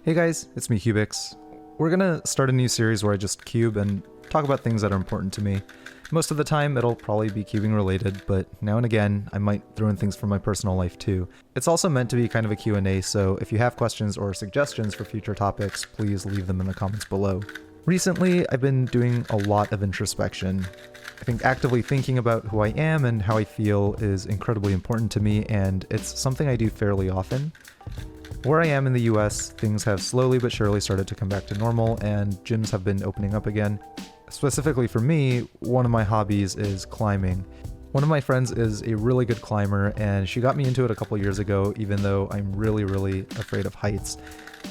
Hey guys, it's me, cyoubx. We're gonna start a new series where I just cube and talk about things that are important to me. Most of the time, it'll probably be cubing related, but now and again, I might throw in things from my personal life too. It's also meant to be kind of a Q&A, so if you have questions or suggestions for future topics, please leave them in the comments below. Recently, I've been doing a lot of introspection. I think actively thinking about who I am and how I feel is incredibly important to me, and it's something I do fairly often. Where I am in the US, things have slowly but surely started to come back to normal, and gyms have been opening up again. Specifically for me, one of my hobbies is climbing. One of my friends is a really good climber, and she got me into it a couple years ago, even though I'm really afraid of heights.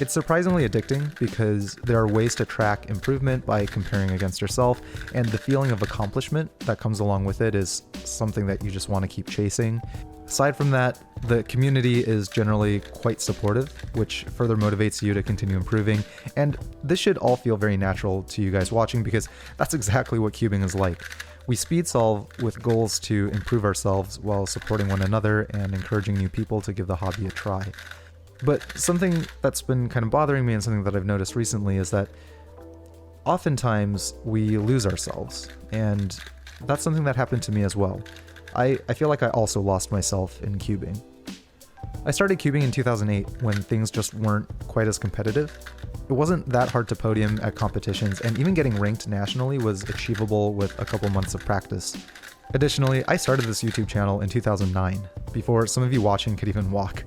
It's surprisingly addicting because there are ways to track improvement by comparing against yourself, and the feeling of accomplishment that comes along with it is something that you just want to keep chasing. Aside from that, the community is generally quite supportive, which further motivates you to continue improving, and this should all feel very natural to you guys watching because that's exactly what cubing is like. We speed solve with goals to improve ourselves while supporting one another and encouraging new people to give the hobby a try. But something that's been kind of bothering me and something that I've noticed recently is that oftentimes we lose ourselves, and that's something that happened to me as well. I feel like I also lost myself in cubing. I started cubing in 2008 when things just weren't quite as competitive. It wasn't that hard to podium at competitions, and even getting ranked nationally was achievable with a couple months of practice. Additionally, I started this YouTube channel in 2009, before some of you watching could even walk.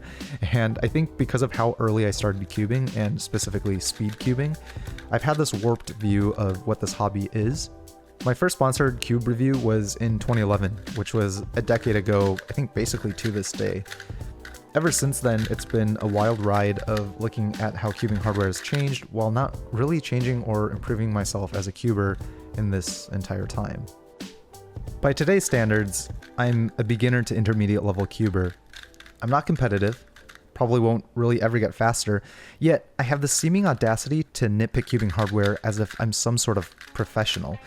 And I think because of how early I started cubing, and specifically speed cubing, I've had this warped view of what this hobby is. My first sponsored cube review was in 2011, which was a decade ago, I think basically to this day. Ever since then, it's been a wild ride of looking at how cubing hardware has changed while not really changing or improving myself as a cuber in this entire time. By today's standards, I'm a beginner to intermediate level cuber. I'm not competitive, probably won't really ever get faster, yet I have the seeming audacity to nitpick cubing hardware as if I'm some sort of professional.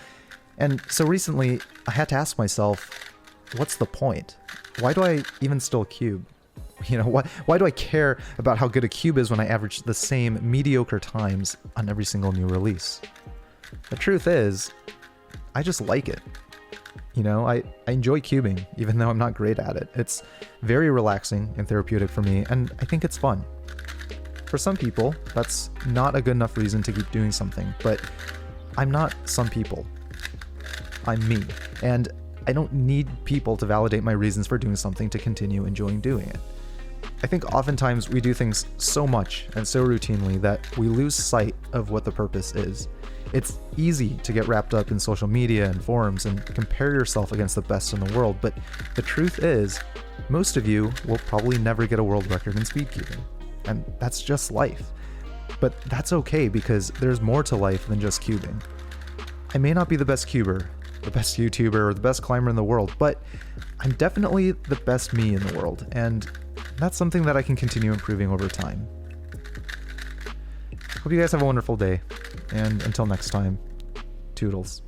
And so recently, I had to ask myself, what's the point? Why do I even still cube? Why do I care about how good a cube is when I average the same mediocre times on every single new release? The truth is, I just like it. I enjoy cubing, even though I'm not great at it. It's very relaxing and therapeutic for me, and I think it's fun. For some people, that's not a good enough reason to keep doing something, but I'm not some people. I'm me, and I don't need people to validate my reasons for doing something to continue enjoying doing it. I think oftentimes we do things so much and so routinely that we lose sight of what the purpose is. It's easy to get wrapped up in social media and forums and compare yourself against the best in the world, but the truth is, most of you will probably never get a world record in speed cubing, and that's just life. But that's okay because there's more to life than just cubing. I may not be the best cuber, the best YouTuber, or the best climber in the world, but I'm definitely the best me in the world, and that's something that I can continue improving over time. Hope you guys have a wonderful day, and until next time, toodles.